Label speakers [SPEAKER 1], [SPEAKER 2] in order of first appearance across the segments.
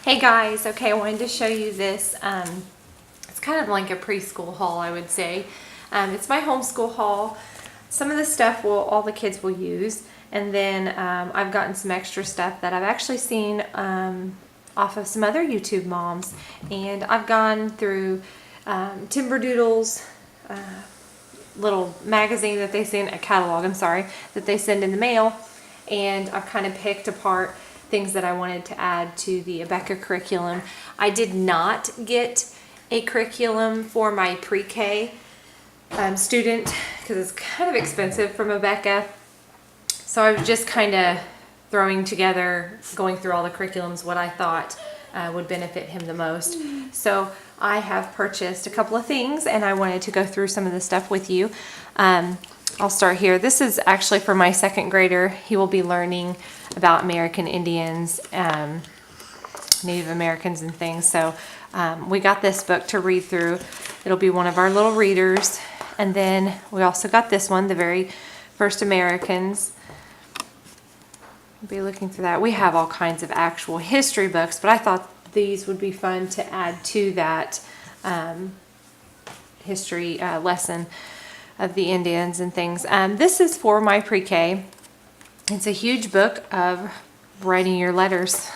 [SPEAKER 1] Hey guys, okay, I wanted to show you this. It's kind of like a preschool haul, I would say. It's my homeschool haul. Some of the stuff all the kids will use, and then I've gotten some extra stuff that I've actually seen off of some other YouTube moms, and I've gone through Timberdoodle's little magazine that they send, a catalog, I'm sorry, that they send in the mail, and I've kind of picked apart things that I wanted to add to the Abeka curriculum. I did not get a curriculum for my pre-K student because it's kind of expensive from Abeka. So I was just kind of throwing together, going through all the curriculums, what I thought would benefit him the most. So I have purchased a couple of things and I wanted to go through some of the stuff with you. I'll start here. This is actually for my second grader. He will be learning about American Indians, Native Americans and things. So we got this book to read through. It'll be one of our little readers. And then we also got this one, The Very First Americans. We'll be looking through that. We have all kinds of actual history books, but I thought these would be fun to add to that history lesson of the Indians and things. This is for my pre-K. It's a huge book of writing your letters.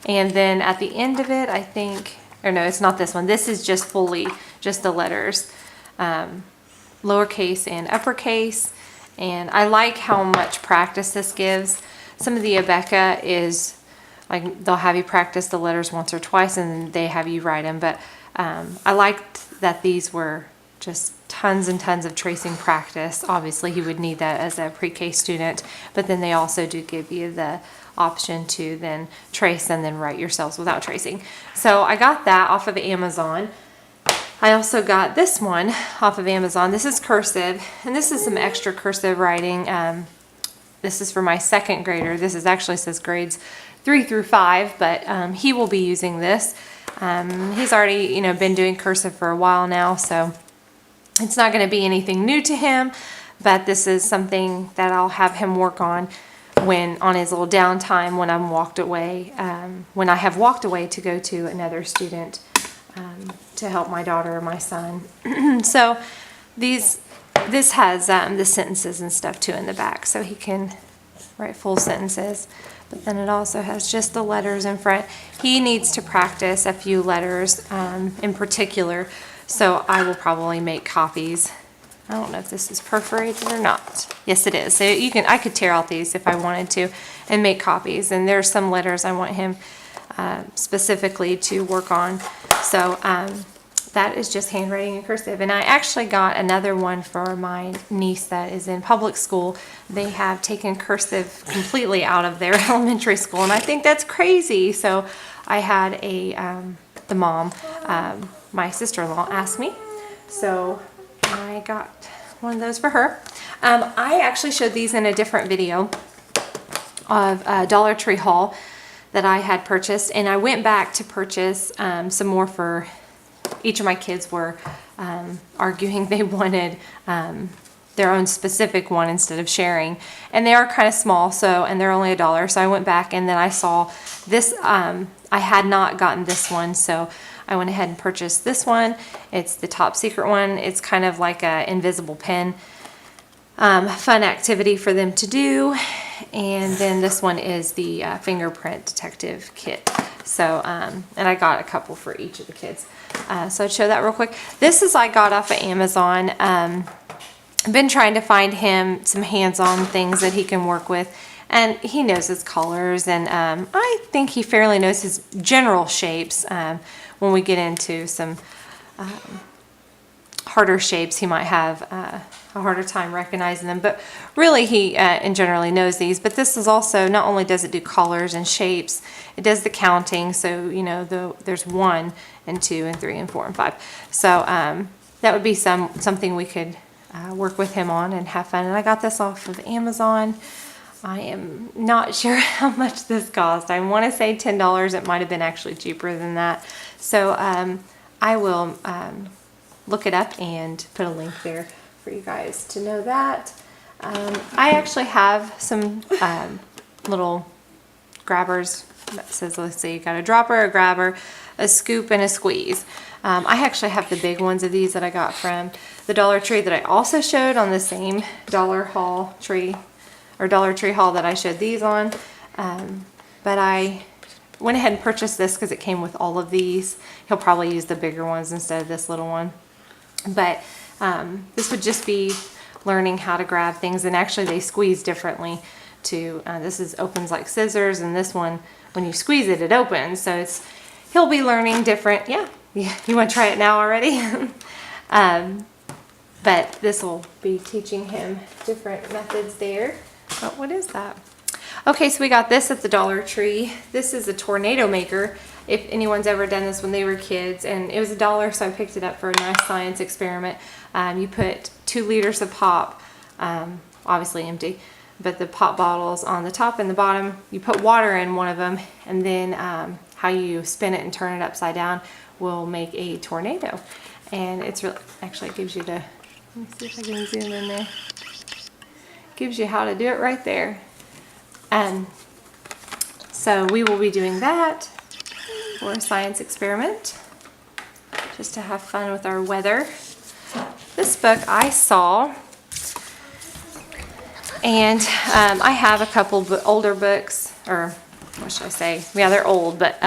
[SPEAKER 1] And then at the end of it, I think, or no, it's not this one. This is just fully just the letters, lowercase and uppercase. And I like how much practice this gives. Some of the Abeka is like they'll have you practice the letters once or twice and they have you write them. But I liked that these were just tons and tons of tracing practice. Obviously he would need that as a pre-K student, but then they also do give you the option to then trace and then write yourselves without tracing. So I got that off of Amazon. I also got this one off of Amazon. This is Cursive, and this is some extra cursive writing. This is for my second grader. This is actually says grades 3 through 5, but he will be using this. He's already, been doing cursive for a while now, so it's not going to be anything new to him, but this is something that I'll have him work on on his little downtime when I'm walked away, when I have walked away to go to another student to help my daughter or my son. So this has the sentences and stuff too in the back, so he can write full sentences. But then it also has just the letters in front. He needs to practice a few letters in particular, so I will probably make copies. I don't know if this is perforated or not. Yes, it is. So I could tear out these if I wanted to and make copies. And there's some letters I want him specifically to work on. So that is just handwriting in cursive. And I actually got another one for my niece that is in public school. They have taken cursive completely out of their elementary school, and I think that's crazy. So I had the mom, my sister-in-law, asked me. So I got one of those for her. I actually showed these in a different video of a Dollar Tree haul that I had purchased, and I went back to purchase some more for each of my kids. Were arguing they wanted their own specific one instead of sharing, and they are kind of small, and they're only $1. So I went back and then I saw this. I had not gotten this one, so I went ahead and purchased this one. It's the top secret one. It's kind of like an invisible pen. Fun activity for them to do. And then this one is the fingerprint detective kit. So, and I got a couple for each of the kids. So I'd show that real quick. This is I got off of Amazon. I've been trying to find him some hands-on things that he can work with. And he knows his colors, and I think he fairly knows his general shapes. When we get into some harder shapes, he might have a harder time recognizing them. But really, he generally knows these. But this is also, not only does it do colors and shapes, it does the counting. So, there's 1 and 2 and 3 and 4 and 5. So that would be something we could work with him on and have fun. And I got this off of Amazon. I am not sure how much this cost. I want to say $10. It might have been actually cheaper than that. So I will look it up and put a link there for you guys to know that. I actually have some little grabbers that says, let's see, you got a dropper, a grabber, a scoop, and a squeeze. I actually have the big ones of these that I got from the Dollar Tree that I also showed on the same Dollar Tree haul that I showed these on. But I went ahead and purchased this because it came with all of these. He'll probably use the bigger ones instead of this little one. But this would just be learning how to grab things, and actually they squeeze differently too. This opens like scissors, and this one, when you squeeze it, it opens. So he'll be learning different. Yeah. You want to try it now already? But this will be teaching him different methods there. Oh, what is that? Okay, so we got this at the Dollar Tree. This is a tornado maker. If anyone's ever done this when they were kids, and it was $1, so I picked it up for a nice science experiment. You put 2 liters of pop, obviously empty, but the pop bottles on the top and the bottom, you put water in one of them, and then how you spin it and turn it upside down will make a tornado. And it's really, actually it gives you the, let me see if I can zoom in there. Gives you how to do it right there. So we will be doing that for a science experiment, just to have fun with our weather. This book I saw, and I have a couple older books, or what should I say? Yeah, they're old, but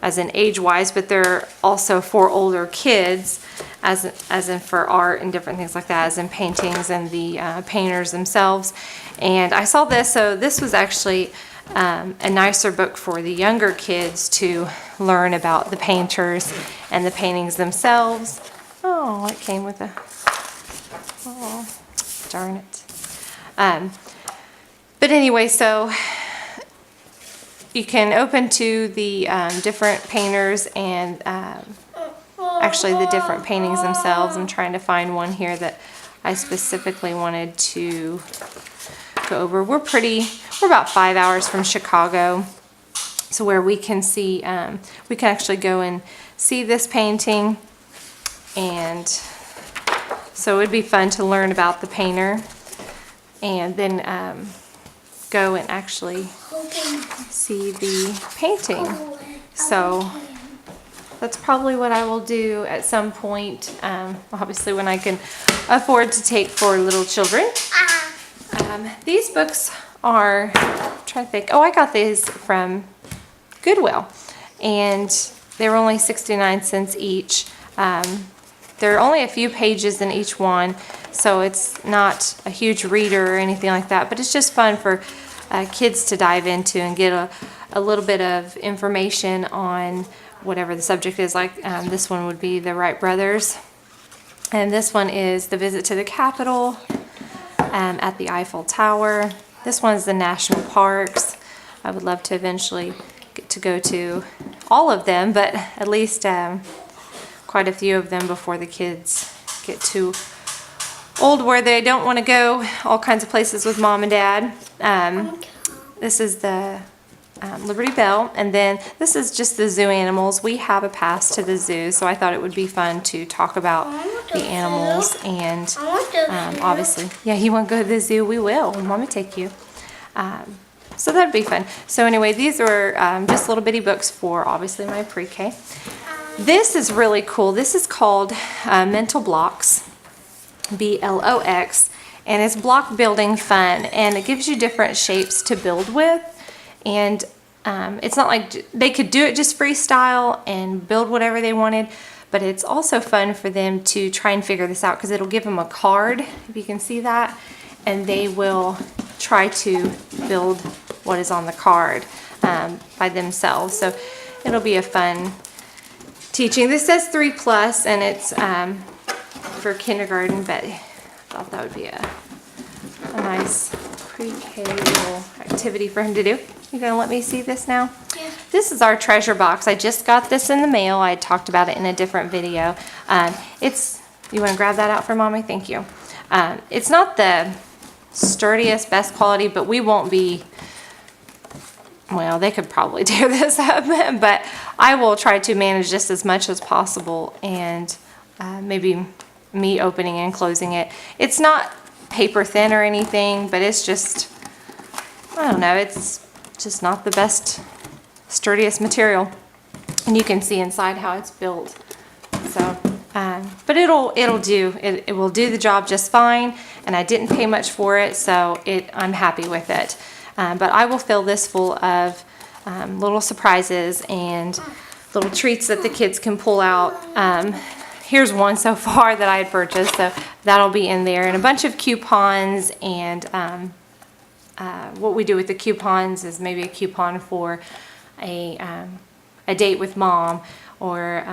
[SPEAKER 1] as in age-wise, but they're also for older kids, as in for art and different things like that, as in paintings and the painters themselves. And I saw this, so this was actually a nicer book for the younger kids to learn about the painters and the paintings themselves. Oh, it came with a, oh, darn it. But anyway, so you can open to the different painters and actually the different paintings themselves. I'm trying to find one here that I specifically wanted to go over. We're about 5 hours from Chicago, so where we can see, we can actually go and see this painting, and so it would be fun to learn about the painter, and then go and actually see the painting. So that's probably what I will do at some point, obviously when I can afford to take for little children. These books are, I'm trying to think, oh, I got these from Goodwill, and they were only 69 cents each. There are only a few pages in each one, so it's not a huge reader or anything like that, but it's just fun for kids to dive into and get a little bit of information on whatever the subject is. Like this one would be the Wright brothers, and this one is the visit to the Capitol, at the Eiffel Tower. This one is the national parks. I would love to eventually get to go to all of them, but at least quite a few of them before the kids get too old where they don't want to go all kinds of places with mom and dad. This is the Liberty Bell, and then this is just the zoo animals. We have a pass to the zoo, so I thought it would be fun to talk about the animals, and obviously, yeah, you want to go to the zoo? We will. Mama take you. So that'd be fun. So anyway, these are just little bitty books for obviously my pre-K. This is really cool. This is called Mental Blocks, B-L-O-X, and it's block building fun, and it gives you different shapes to build with. And it's not like they could do it just freestyle and build whatever they wanted, but it's also fun for them to try and figure this out, because it'll give them a card, if you can see that, and they will try to build what is on the card by themselves. So it'll be a fun teaching. This says 3+, and it's for kindergarten, but I thought that would be a nice pre-K little activity for him to do. You gonna let me see this now? Yeah. This is our treasure box. I just got this in the mail. I talked about it in a different video. You want to grab that out for mommy? Thank you. It's not the sturdiest, best quality, but we won't be, well, they could probably tear this up, but I will try to manage just as much as possible, and maybe me opening and closing it. It's not paper thin or anything, but it's just, I don't know, it's just not the best sturdiest material. And you can see inside how it's built. So, but it'll do. It will do the job just fine. And I didn't pay much for it, so I'm happy with it. But I will fill this full of little surprises and little treats that the kids can pull out. Here's one so far that I had purchased, so that'll be in there. And a bunch of coupons, and what we do with the coupons is maybe a coupon for a date with mom, or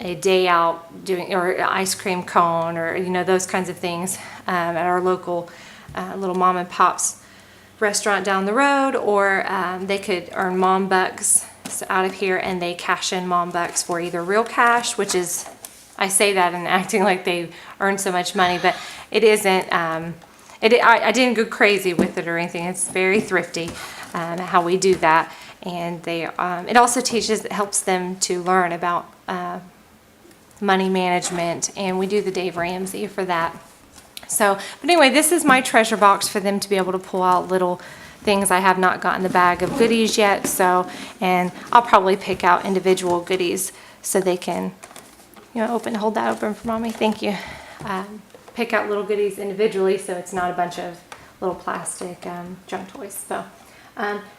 [SPEAKER 1] a day out doing, or an ice cream cone, or those kinds of things at our local little mom and pop's restaurant down the road, or they could earn mom bucks out of here, and they cash in mom bucks for either real cash, which is, I say that and acting like they earn so much money, but it isn't. I didn't go crazy with it or anything. It's very thrifty how we do that, and it also helps them to learn about money management, and we do the Dave Ramsey for that. So, but anyway, this is my treasure box for them to be able to pull out little things. I have not gotten the bag of goodies yet, and I'll probably pick out individual goodies so they can, hold that open for mommy. Thank you. Pick out little goodies individually so it's not a bunch of little plastic junk toys. So,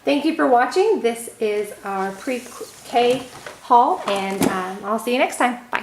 [SPEAKER 1] thank you for watching. This is our pre-K haul, and I'll see you next time. Bye.